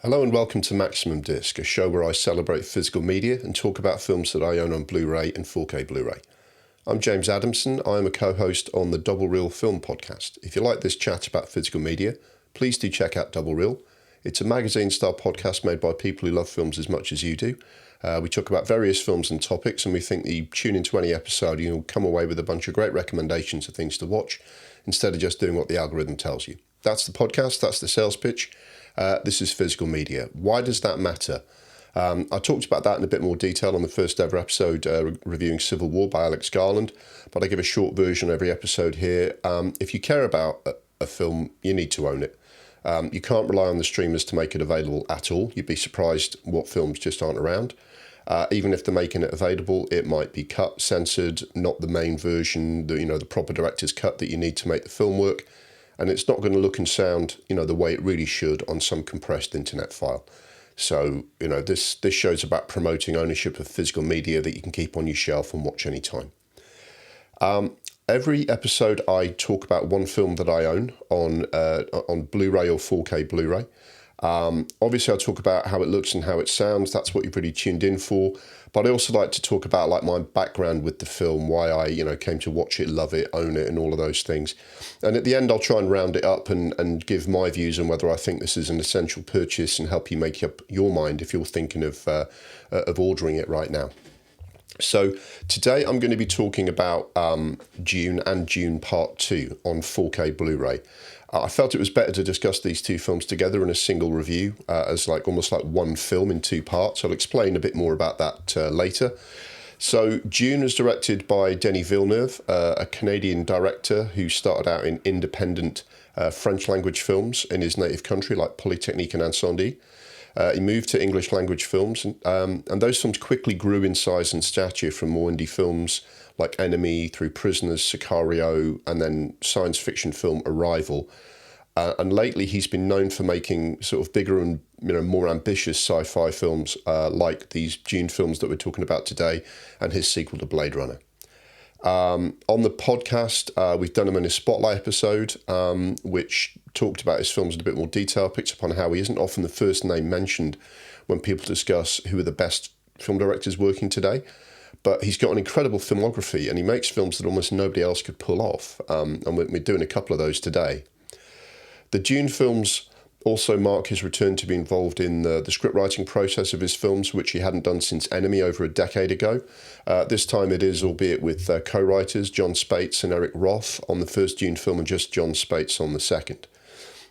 Hello and welcome to Maximum Disc, a show where I celebrate physical media and talk about films that I own on Blu Ray and 4K Blu Ray. I'm James Adamson. I am a co-host on the Double Reel Film Podcast. If you like this chat about physical media, please do check out Double Reel. It's a magazine-style podcast made by people who love films as much as you do. We talk about various films and topics, and we think that you tune into any episode, you'll come away with a bunch of great recommendations of things to watch, instead of just doing what the algorithm tells you. That's the podcast, that's the sales pitch. This is physical media. Why does that matter? I talked about that in a bit more detail on the first ever episode reviewing Civil War by Alex Garland, but I give a short version every episode here. If you care about a film, you need to own it. You can't rely on the streamers to make it available at all. You'd be surprised what films just aren't around. Even if they're making it available, it might be cut, censored, not the main version, the proper director's cut that you need to make the film work. And it's not going to look and sound, the way it really should on some compressed internet file. So, this show's about promoting ownership of physical media that you can keep on your shelf and watch anytime. Every episode I talk about one film that I own on Blu Ray or 4K Blu Ray. Obviously, I talk about how it looks and how it sounds. That's what you've really tuned in for. But I also like to talk about my background with the film, why I came to watch it, love it, own it, and all of those things. And at the end, I'll try and round it up and give my views on whether I think this is an essential purchase and help you make up your mind if you're thinking of ordering it right now. So today I'm going to be talking about Dune and Dune Part 2 on 4K Blu Ray. I felt it was better to discuss these two films together in a single review as almost like one film in two parts. I'll explain a bit more about that later. So Dune is directed by Denis Villeneuve, a Canadian director who started out in independent French language films in his native country like Polytechnique and Incendie. He moved to English language films, and those films quickly grew in size and stature from more indie films like Enemy, through Prisoners, Sicario, and then science fiction film Arrival. And lately he's been known for making sort of bigger and more ambitious sci-fi films like these Dune films that we're talking about today and his sequel to Blade Runner. On the podcast, we've done him in a Spotlight episode, which talked about his films in a bit more detail, picked up on how he isn't often the first name mentioned when people discuss who are the best film directors working today. But he's got an incredible filmography and he makes films that almost nobody else could pull off. And we're doing a couple of those today. The Dune films also mark his return to be involved in the script writing process of his films, which he hadn't done since Enemy over a decade ago. This time it is, albeit with co-writers John Spates and Eric Roth on the first Dune film and just John Spates on the second.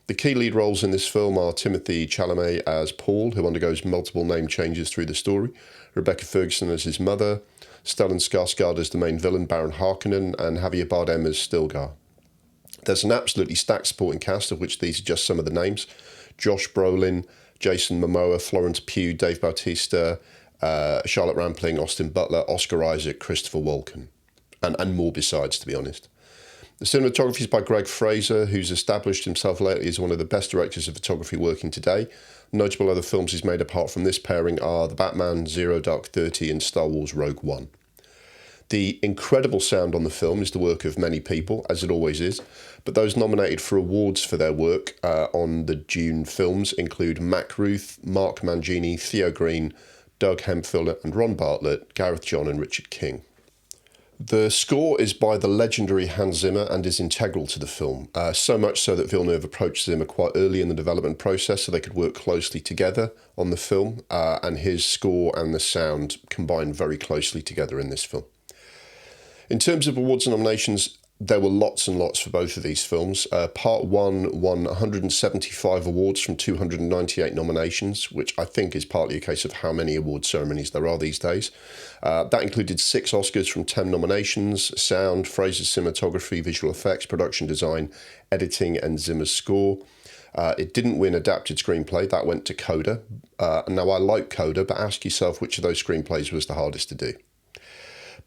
The key lead roles in this film are Timothée Chalamet as Paul, who undergoes multiple name changes through the story, Rebecca Ferguson as his mother, Stellan Skarsgård as the main villain, Baron Harkonnen, and Javier Bardem as Stilgar. There's an absolutely stacked supporting cast, of which these are just some of the names. Josh Brolin, Jason Momoa, Florence Pugh, Dave Bautista, Charlotte Rampling, Austin Butler, Oscar Isaac, Christopher Walken, and more besides, to be honest. The cinematography is by Greg Fraser, who's established himself lately as one of the best directors of photography working today. Notable other films he's made apart from this pairing are The Batman, Zero Dark 30 and Star Wars Rogue One. The incredible sound on the film is the work of many people, as it always is, but those nominated for awards for their work on the Dune films include Mac Ruth, Mark Mangini, Theo Green, Doug Hemphill and Ron Bartlett, Gareth John and Richard King. The score is by the legendary Hans Zimmer and is integral to the film, so much so that Villeneuve approached Zimmer quite early in the development process so they could work closely together on the film, and his score and the sound combine very closely together in this film. In terms of awards and nominations, there were lots and lots for both of these films. Part 1 won 175 awards from 298 nominations, which I think is partly a case of how many award ceremonies there are these days. That included 6 Oscars from 10 nominations: sound, Fraser's cinematography, visual effects, production design, editing, and Zimmer's score. It didn't win adapted screenplay. That went to Coda. Now, I like Coda, but ask yourself which of those screenplays was the hardest to do.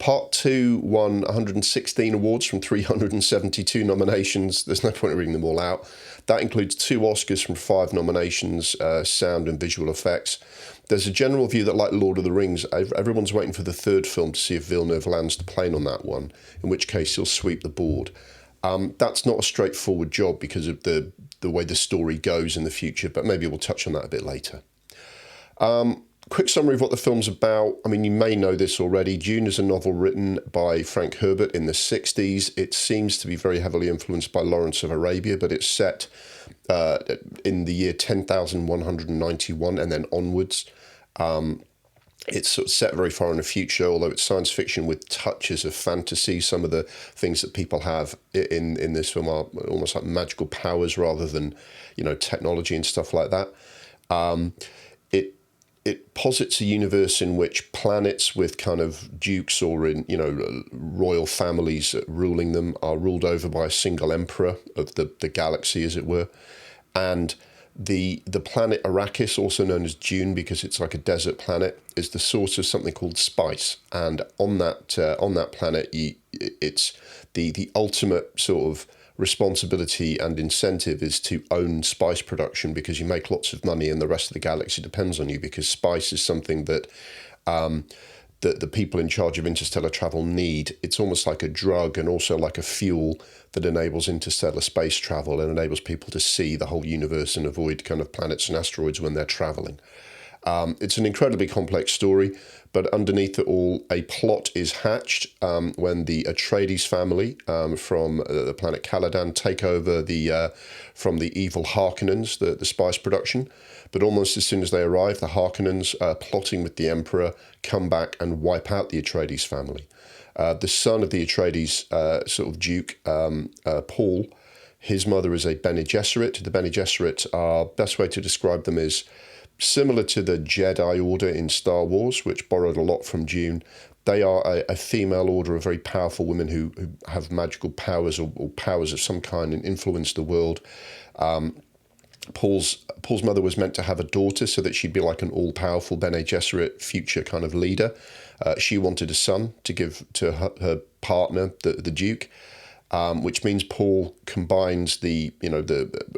Part 2 won 116 awards from 372 nominations. There's no point in reading them all out. That includes 2 Oscars from 5 nominations, sound and visual effects. There's a general view that, like Lord of the Rings, everyone's waiting for the third film to see if Villeneuve lands the plane on that one, in which case he'll sweep the board. That's not a straightforward job because of the way the story goes in the future, but maybe we'll touch on that a bit later. Quick summary of what the film's about. I mean, you may know this already. Dune is a novel written by Frank Herbert in the 60s. It seems to be very heavily influenced by Lawrence of Arabia, but it's set in the year 10,191 and then onwards. It's sort of set very far in the future, although it's science fiction with touches of fantasy. Some of the things that people have in this film are almost like magical powers rather than, technology and stuff like that. It posits a universe in which planets with kind of dukes or royal families ruling them are ruled over by a single emperor of the galaxy, as it were. And the planet Arrakis, also known as Dune because it's like a desert planet, is the source of something called spice. And on that planet, it's the ultimate sort of responsibility and incentive is to own spice production because you make lots of money and the rest of the galaxy depends on you, because spice is something that the people in charge of interstellar travel need. It's almost like a drug and also like a fuel that enables interstellar space travel and enables people to see the whole universe and avoid kind of planets and asteroids when they're traveling. It's an incredibly complex story, but underneath it all, a plot is hatched when the Atreides family from the planet Caladan take over from the evil Harkonnens, the spice production. But almost as soon as they arrive, the Harkonnens, plotting with the Emperor, come back and wipe out the Atreides family. The son of the Atreides sort of Duke, Paul, his mother is a Bene Gesserit. The Bene Gesserit are, best way to describe them is similar to the Jedi Order in Star Wars, which borrowed a lot from Dune. They are a female order of very powerful women who have magical powers or powers of some kind and influence the world. Paul's mother was meant to have a daughter so that she'd be like an all-powerful Bene Gesserit future kind of leader. She wanted a son to give to her partner, the Duke. Which means Paul combines the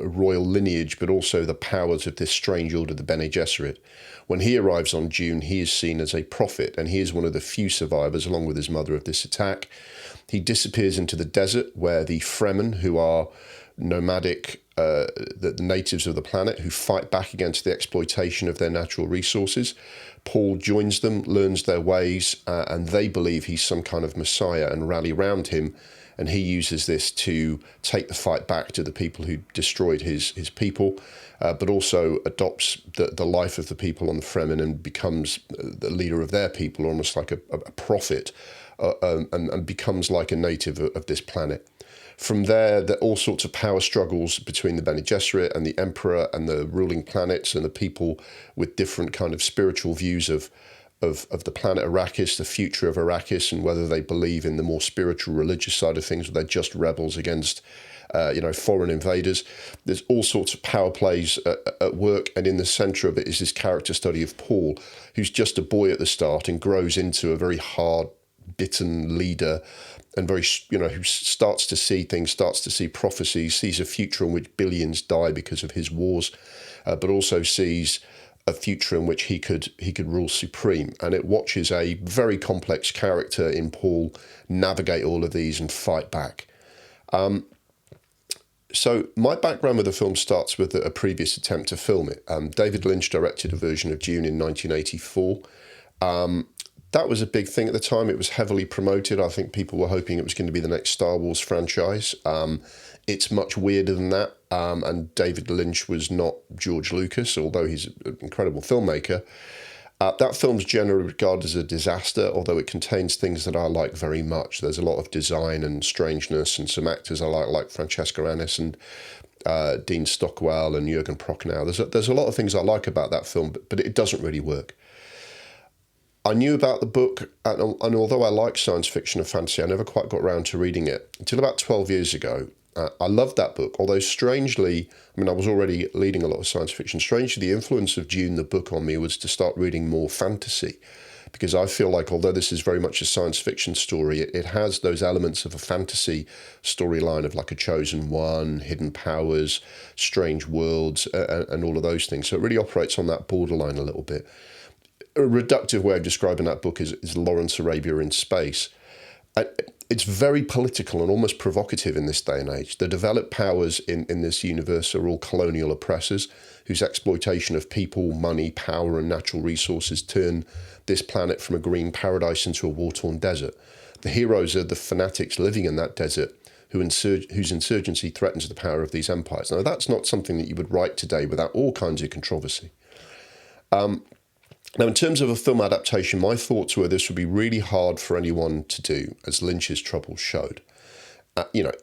royal lineage, but also the powers of this strange order, the Bene Gesserit. When he arrives on Dune, he is seen as a prophet, and he is one of the few survivors, along with his mother, of this attack. He disappears into the desert, where the Fremen, who are nomadic, the natives of the planet, who fight back against the exploitation of their natural resources. Paul joins them, learns their ways, and they believe he's some kind of messiah and rally round him. And he uses this to take the fight back to the people who destroyed his people, but also adopts the life of the people on the Fremen and becomes the leader of their people, almost like a prophet, and becomes like a native of this planet. From there are all sorts of power struggles between the Bene Gesserit and the Emperor and the ruling planets and the people with different kind of spiritual views of the planet Arrakis, the future of Arrakis, and whether they believe in the more spiritual, religious side of things, or they're just rebels against, foreign invaders. There's all sorts of power plays at work, and in the centre of it is this character study of Paul, who's just a boy at the start and grows into a very hard-bitten leader, and who starts to see things, starts to see prophecies, sees a future in which billions die because of his wars, but also sees a future in which he could rule supreme. And it watches a very complex character in Paul navigate all of these and fight back. So my background with the film starts with a previous attempt to film it. David Lynch directed a version of Dune in 1984. That was a big thing at the time. It was heavily promoted. I think people were hoping it was going to be the next Star Wars franchise. It's much weirder than that. And David Lynch was not George Lucas, although he's an incredible filmmaker. That film's generally regarded as a disaster, although it contains things that I like very much. There's a lot of design and strangeness, and some actors I like Francesca Annis and Dean Stockwell and Jürgen Prochnow. There's a lot of things I like about that film, but it doesn't really work. I knew about the book, and although I like science fiction and fantasy, I never quite got around to reading it until about 12 years ago. I loved that book, although strangely, I was already leading a lot of science fiction. Strangely, the influence of Dune, the book, on me was to start reading more fantasy, because I feel like although this is very much a science fiction story, it has those elements of a fantasy storyline of like a chosen one, hidden powers, strange worlds, and all of those things. So it really operates on that borderline a little bit. A reductive way of describing that book is Lawrence Arabia in space. It's very political and almost provocative in this day and age. The developed powers in this universe are all colonial oppressors whose exploitation of people, money, power, and natural resources turn this planet from a green paradise into a war-torn desert. The heroes are the fanatics living in that desert whose insurgency threatens the power of these empires. Now, that's not something that you would write today without all kinds of controversy. Now, in terms of a film adaptation, my thoughts were this would be really hard for anyone to do, as Lynch's troubles showed.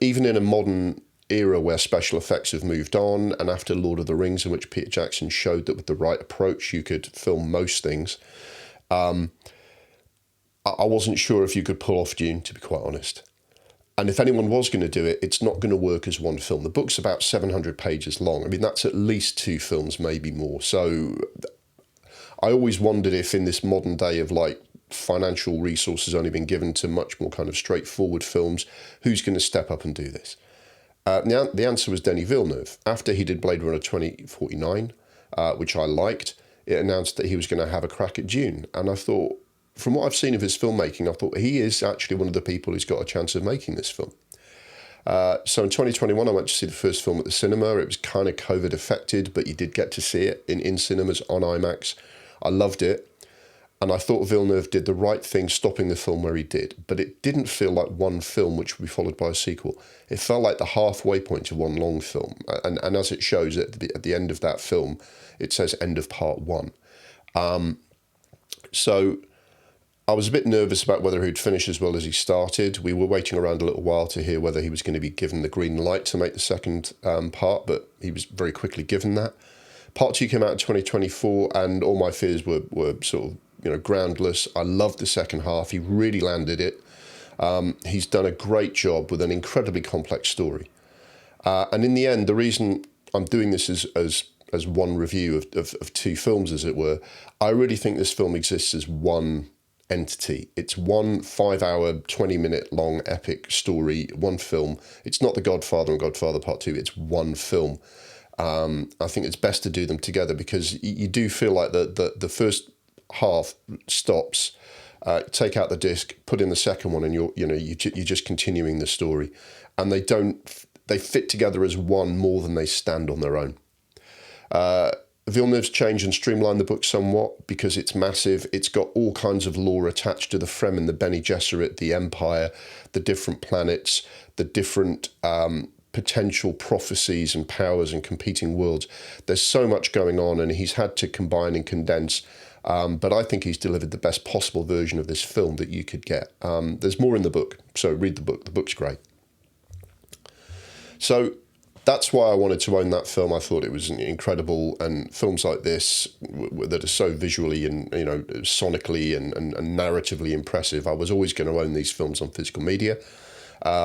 Even in a modern era where special effects have moved on, and after Lord of the Rings, in which Peter Jackson showed that with the right approach you could film most things, I wasn't sure if you could pull off Dune, to be quite honest. And if anyone was going to do it, it's not going to work as one film. The book's about 700 pages long. I mean, that's at least 2 films, maybe more. So I always wondered if in this modern day of financial resources only been given to much more kind of straightforward films, who's going to step up and do this? The answer was Denis Villeneuve. After he did Blade Runner 2049, which I liked, it announced that he was going to have a crack at Dune. And I thought, from what I've seen of his filmmaking, I thought he is actually one of the people who's got a chance of making this film. So in 2021, I went to see the first film at the cinema. It was kind of COVID affected, but you did get to see it in cinemas on IMAX. I loved it. And I thought Villeneuve did the right thing stopping the film where he did. But it didn't feel like one film which would be followed by a sequel. It felt like the halfway point to one long film. And as it shows at the end of that film, it says end of part 1. So I was a bit nervous about whether he'd finish as well as he started. We were waiting around a little while to hear whether he was going to be given the green light to make the second part, but he was very quickly given that. Part 2 came out in 2024, and all my fears were sort of groundless. I loved the second half. He really landed it. He's done a great job with an incredibly complex story. And in the end, the reason I'm doing this as one review of 2 films, as it were, I really think this film exists as one entity. It's one 5-hour, 20-minute long epic story, one film. It's not The Godfather and Godfather Part 2. It's one film. I think it's best to do them together because you do feel like the first half stops, take out the disc, put in the second one, and you're just continuing the story, and they fit together as one more than they stand on their own. Villeneuve's changed and streamlined the book somewhat because it's massive. It's got all kinds of lore attached to the Fremen, the Bene Gesserit, the Empire, the different planets, the different potential prophecies and powers and competing worlds. There's so much going on, and he's had to combine and condense. But I think he's delivered the best possible version of this film that you could get. There's more in the book, so read the book. The book's great. So that's why I wanted to own that film. I thought it was incredible, and films like this that are so visually and sonically and narratively impressive, I was always going to own these films on physical media.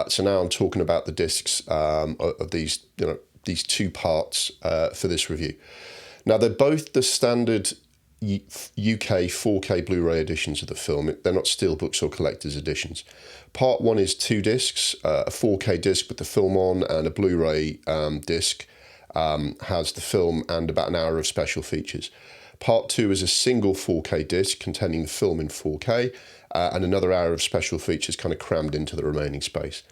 So now I'm talking about the discs of these 2 parts for this review. Now they're both the standard UK 4K Blu Ray editions of the film. They're not steelbooks or collector's editions. Part 1 is 2 discs, a 4K disc with the film on, and a Blu Ray disc has the film and about an hour of special features. Part 2 is a single 4K disc containing the film in 4K and another hour of special features kind of crammed into the remaining space.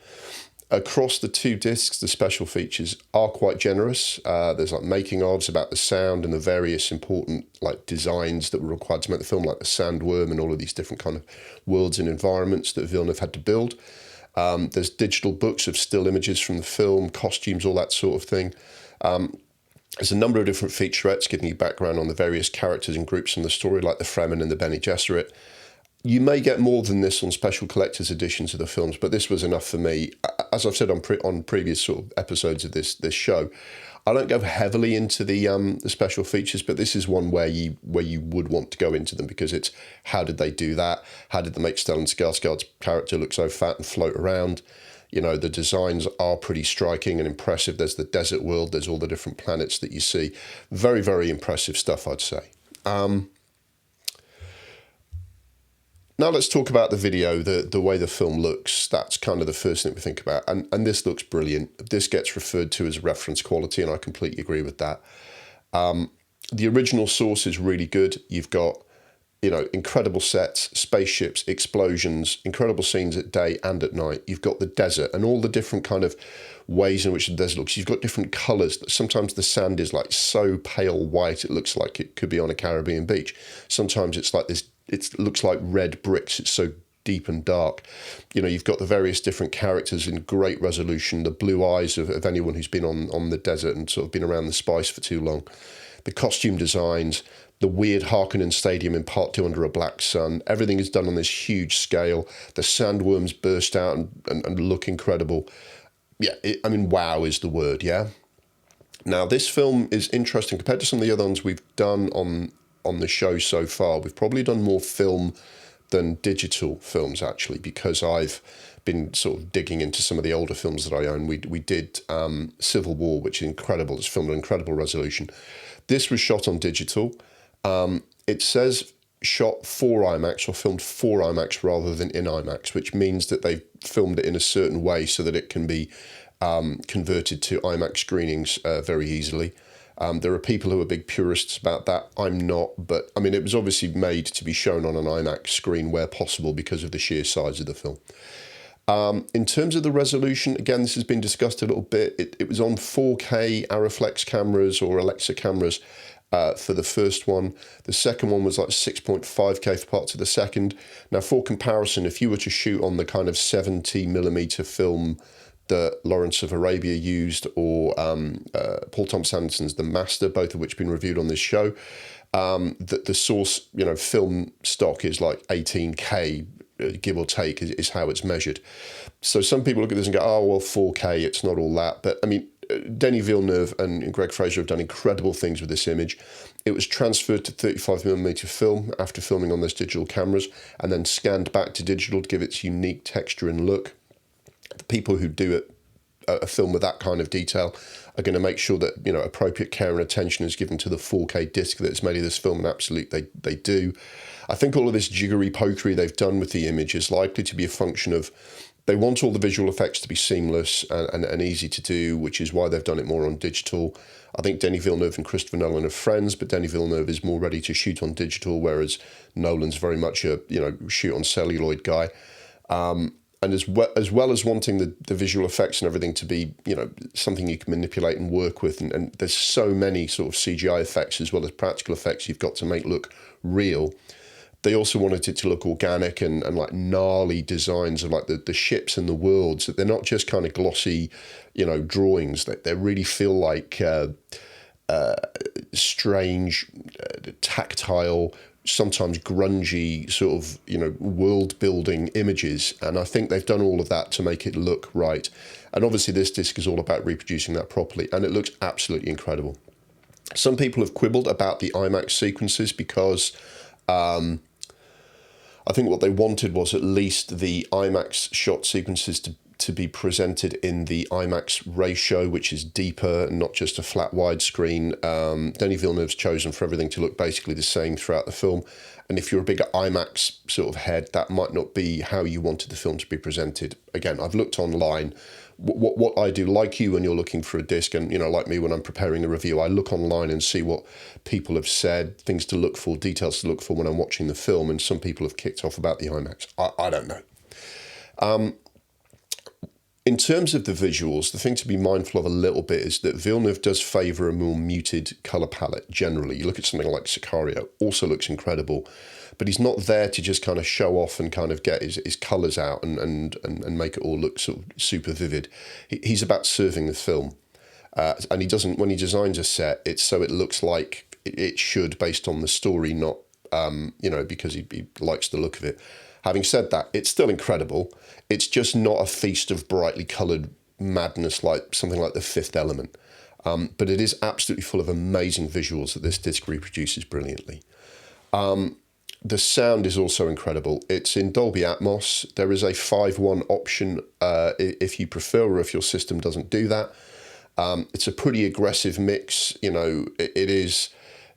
Across the 2 discs, the special features are quite generous. There's making ofs about the sound and the various important designs that were required to make the film, like the sandworm and all of these different kind of worlds and environments that Villeneuve had to build. There's digital books of still images from the film, costumes, all that sort of thing. There's a number of different featurettes giving you background on the various characters and groups in the story, like the Fremen and the Bene Gesserit. You may get more than this on special collector's editions of the films, but this was enough for me. As I've said on previous sort of episodes of this show, I don't go heavily into the special features, but this is one where you would want to go into them because it's how did they do that? How did they make Stellan Skarsgård's character look so fat and float around? The designs are pretty striking and impressive. There's the desert world. There's all the different planets that you see. Very, very impressive stuff, I'd say. Now let's talk about the video, the way the film looks. That's kind of the first thing we think about. And this looks brilliant. This gets referred to as reference quality, and I completely agree with that. The original source is really good. You've got incredible sets, spaceships, explosions, incredible scenes at day and at night. You've got the desert and all the different kind of ways in which the desert looks. You've got different colours. Sometimes the sand is like so pale white it looks like it could be on a Caribbean beach. Sometimes it's like this, it looks like red bricks. It's so deep and dark. You've got the various different characters in great resolution, the blue eyes of anyone who's been on the desert and sort of been around the spice for too long. The costume designs, the weird Harkonnen Stadium in Part 2 under a black sun. Everything is done on this huge scale. The sandworms burst out and look incredible. Yeah, wow is the word, yeah? Now, this film is interesting compared to some of the other ones we've done on the show so far. We've probably done more film than digital films, actually, because I've been sort of digging into some of the older films that I own. We did Civil War, which is incredible. It's filmed at incredible resolution. This was shot on digital. It says shot for IMAX or filmed for IMAX rather than in IMAX, which means that they've filmed it in a certain way so that it can be converted to IMAX screenings very easily. There are people who are big purists about that. I'm not, but it was obviously made to be shown on an IMAX screen where possible because of the sheer size of the film. In terms of the resolution, again, this has been discussed a little bit. It was on 4K Ariflex cameras or Alexa cameras for the first one. The second one was like 6.5K for parts of the second. Now, for comparison, if you were to shoot on the kind of 70mm film that Lawrence of Arabia used, or Paul Thomas Anderson's The Master, both of which have been reviewed on this show, the source, film stock is like 18K, give or take, is how it's measured. So some people look at this and go, oh, well, 4K, it's not all that. But Denis Villeneuve and Greg Fraser have done incredible things with this image. It was transferred to 35mm film after filming on those digital cameras and then scanned back to digital to give its unique texture and look. The people who do a film with that kind of detail are going to make sure that appropriate care and attention is given to the 4K disc that's made of this film, and absolutely they do. I think all of this jiggery pokery they've done with the image is likely to be a function of they want all the visual effects to be seamless and easy to do, which is why they've done it more on digital. I think Denis Villeneuve and Christopher Nolan are friends, but Denis Villeneuve is more ready to shoot on digital, whereas Nolan's very much a shoot on celluloid guy. And as well as wanting the visual effects and everything to be, something you can manipulate and work with, and there's so many sort of CGI effects as well as practical effects you've got to make look real. They also wanted it to look organic and like gnarly designs of like the ships and the worlds, that they're not just kind of glossy, drawings. They really feel like strange, tactile, sometimes grungy sort of, world building images. And I think they've done all of that to make it look right. And obviously this disc is all about reproducing that properly, and it looks absolutely incredible. Some people have quibbled about the IMAX sequences because I think what they wanted was at least the IMAX shot sequences to be presented in the IMAX ratio, which is deeper and not just a flat widescreen. Denis Villeneuve's chosen for everything to look basically the same throughout the film. And if you're a bigger IMAX sort of head, that might not be how you wanted the film to be presented. Again, I've looked online. What I do, like you when you're looking for a disc, and like me when I'm preparing a review, I look online and see what people have said, things to look for, details to look for when I'm watching the film, and some people have kicked off about the IMAX. I don't know. In terms of the visuals, the thing to be mindful of a little bit is that Villeneuve does favour a more muted colour palette generally. You look at something like Sicario, also looks incredible, but he's not there to just kind of show off and kind of get his colours out and make it all look sort of super vivid. He's about serving the film. And he doesn't, when he designs a set, it's so it looks like it should based on the story, not, because he likes the look of it. Having said that, it's still incredible. It's just not a feast of brightly coloured madness like something like The Fifth Element. But it is absolutely full of amazing visuals that this disc reproduces brilliantly. The sound is also incredible. It's in Dolby Atmos. There is a 5.1 option if you prefer, or if your system doesn't do that. It's a pretty aggressive mix. It is...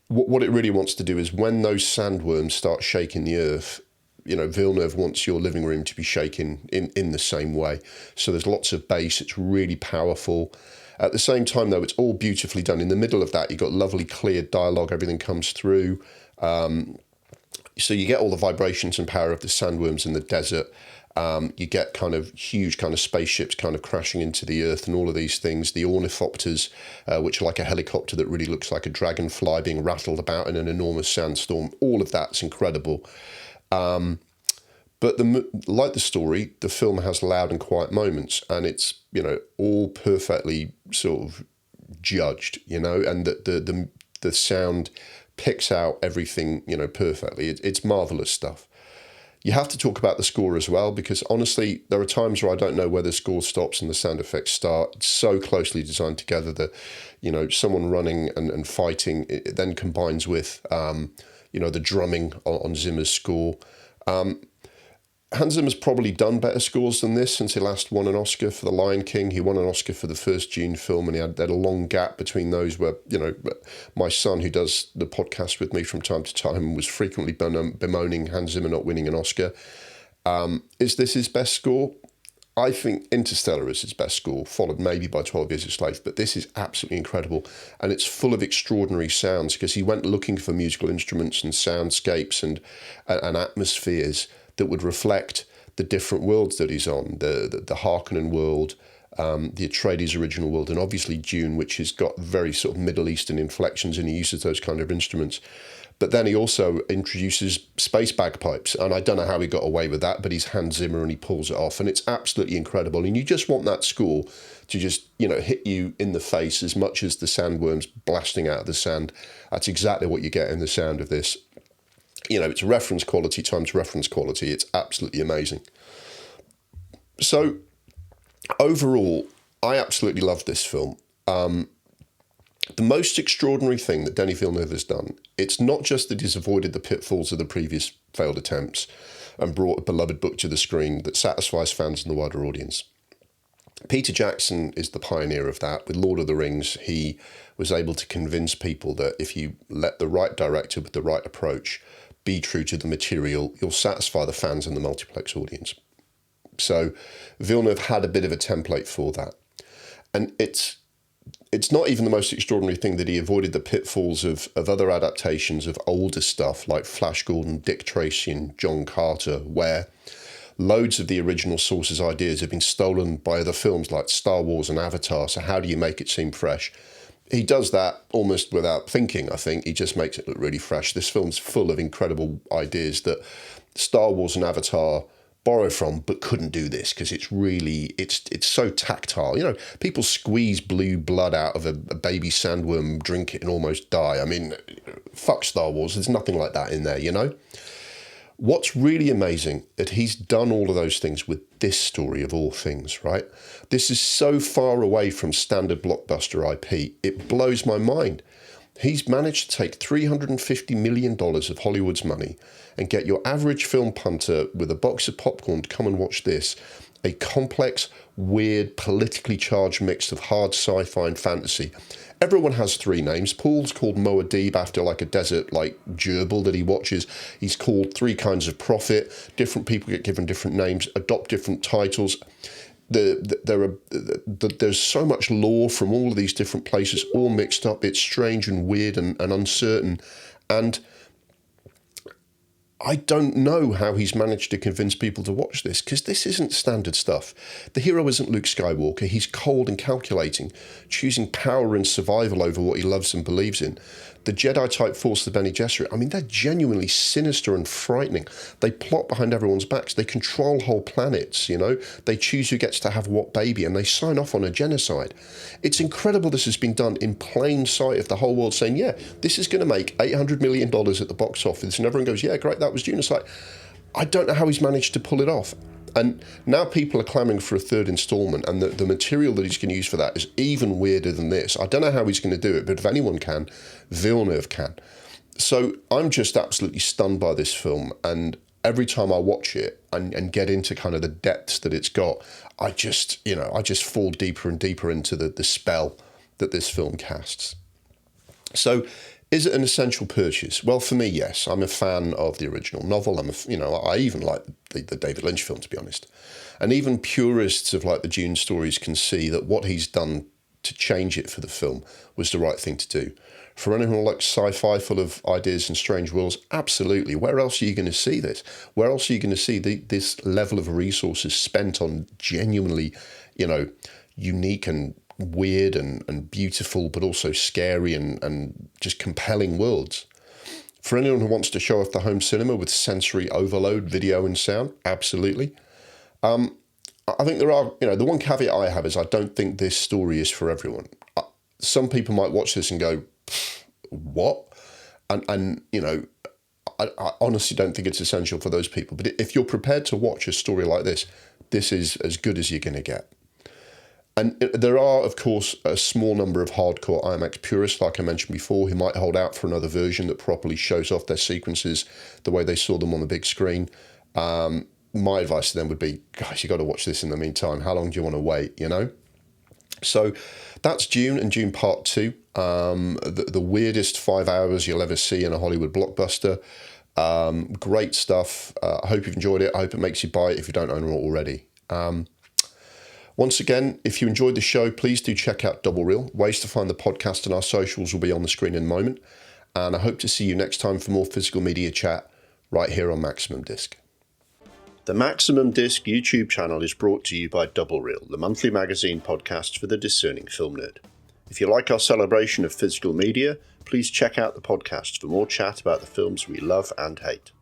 What it really wants to do is when those sandworms start shaking the earth, Villeneuve wants your living room to be shaking in the same way. So there's lots of bass. It's really powerful. At the same time, though, it's all beautifully done. In the middle of that, you've got lovely, clear dialogue. Everything comes through. So you get all the vibrations and power of the sandworms in the desert. You get kind of huge kind of spaceships kind of crashing into the earth and all of these things. The ornithopters, which are like a helicopter that really looks like a dragonfly being rattled about in an enormous sandstorm. All of that's incredible. But like the story, the film has loud and quiet moments, and it's, all perfectly sort of judged, and the sound picks out everything, perfectly. It's marvelous stuff. You have to talk about the score as well, because honestly, there are times where I don't know where the score stops and the sound effects start. It's so closely designed together that, someone running and fighting, it then combines with, the drumming on Zimmer's score. Hans Zimmer's probably done better scores than this since he last won an Oscar for The Lion King. He won an Oscar for the first Dune film, and he had a long gap between those where, my son, who does the podcast with me from time to time, was frequently bemoaning Hans Zimmer not winning an Oscar. Is this his best score? I think Interstellar is his best score, followed maybe by 12 Years a Slave, but this is absolutely incredible, and it's full of extraordinary sounds because he went looking for musical instruments and soundscapes and atmospheres that would reflect the different worlds that he's on, the Harkonnen world, the Atreides original world, and obviously Dune, which has got very sort of Middle Eastern inflections, and he uses those kind of instruments. But then he also introduces space bagpipes, and I don't know how he got away with that, but he's Hans Zimmer and he pulls it off, and it's absolutely incredible. And you just want that score to just, hit you in the face as much as the sandworms blasting out of the sand. That's exactly what you get in the sound of this. It's reference quality times reference quality. It's absolutely amazing. So, overall, I absolutely love this film. The most extraordinary thing that Denis Villeneuve has done, it's not just that he's avoided the pitfalls of the previous failed attempts and brought a beloved book to the screen that satisfies fans and the wider audience. Peter Jackson is the pioneer of that. With Lord of the Rings, he was able to convince people that if you let the right director with the right approach be true to the material, you'll satisfy the fans and the multiplex audience. So Villeneuve had a bit of a template for that. And it's not even the most extraordinary thing that he avoided the pitfalls of other adaptations of older stuff like Flash Gordon, Dick Tracy and John Carter, where loads of the original source's ideas have been stolen by other films like Star Wars and Avatar. So how do you make it seem fresh? He does that almost without thinking, I think. He just makes it look really fresh. This film's full of incredible ideas that Star Wars and Avatar borrow from, but couldn't do this because it's so tactile. People squeeze blue blood out of a baby sandworm, drink it and almost die. I mean, fuck Star Wars. There's nothing like that in there, What's really amazing that he's done all of those things with this story of all things, right? This is so far away from standard blockbuster IP. It blows my mind. He's managed to take $350 million of Hollywood's money and get your average film punter with a box of popcorn to come and watch this, a complex, weird, politically charged mix of hard sci-fi and fantasy. Everyone has three names. Paul's called Muad'Dib after like a desert like gerbil that he watches. He's called Three Kinds of Prophet. Different people get given different names, adopt different titles. There's so much lore from all of these different places, all mixed up. It's strange and weird and uncertain. And I don't know how he's managed to convince people to watch this, because this isn't standard stuff. The hero isn't Luke Skywalker. He's cold and calculating, choosing power and survival over what he loves and believes in. The Jedi-type force, the Bene Gesserit, I mean, they're genuinely sinister and frightening. They plot behind everyone's backs. They control whole planets, They choose who gets to have what baby, and they sign off on a genocide. It's incredible this has been done in plain sight of the whole world, saying, yeah, this is going to make $800 million at the box office. And everyone goes, yeah, great, that was Dune. It's like, I don't know how he's managed to pull it off. And now people are clamouring for a third instalment, and the material that he's going to use for that is even weirder than this. I don't know how he's going to do it, but if anyone can, Villeneuve can. So I'm just absolutely stunned by this film, and every time I watch it and get into kind of the depths that it's got, I just fall deeper and deeper into the spell that this film casts. So, is it an essential purchase? Well, for me, yes. I'm a fan of the original novel. I even like the David Lynch film, to be honest. And even purists of like the Dune stories can see that what he's done to change it for the film was the right thing to do. For anyone who likes sci-fi full of ideas and strange worlds, absolutely. Where else are you going to see this? Where else are you going to see this level of resources spent on genuinely, unique and weird and beautiful, but also scary and just compelling worlds? For anyone who wants to show off the home cinema with sensory overload, video and sound, absolutely. I think there are, the one caveat I have is I don't think this story is for everyone. Some people might watch this and go, what? And I honestly don't think it's essential for those people. But if you're prepared to watch a story like this, this is as good as you're going to get. And there are, of course, a small number of hardcore IMAX purists, like I mentioned before, who might hold out for another version that properly shows off their sequences the way they saw them on the big screen. My advice to them would be, guys, you got to watch this in the meantime. How long do you want to wait, So that's Dune and Dune Part 2, the weirdest 5 hours you'll ever see in a Hollywood blockbuster. Great stuff. I hope you've enjoyed it. I hope it makes you buy it if you don't own it already. Once again, if you enjoyed the show, please do check out Double Reel. Ways to find the podcast and our socials will be on the screen in a moment. And I hope to see you next time for more physical media chat right here on Maximum Disc. The Maximum Disc YouTube channel is brought to you by Double Reel, the monthly magazine podcast for the discerning film nerd. If you like our celebration of physical media, please check out the podcast for more chat about the films we love and hate.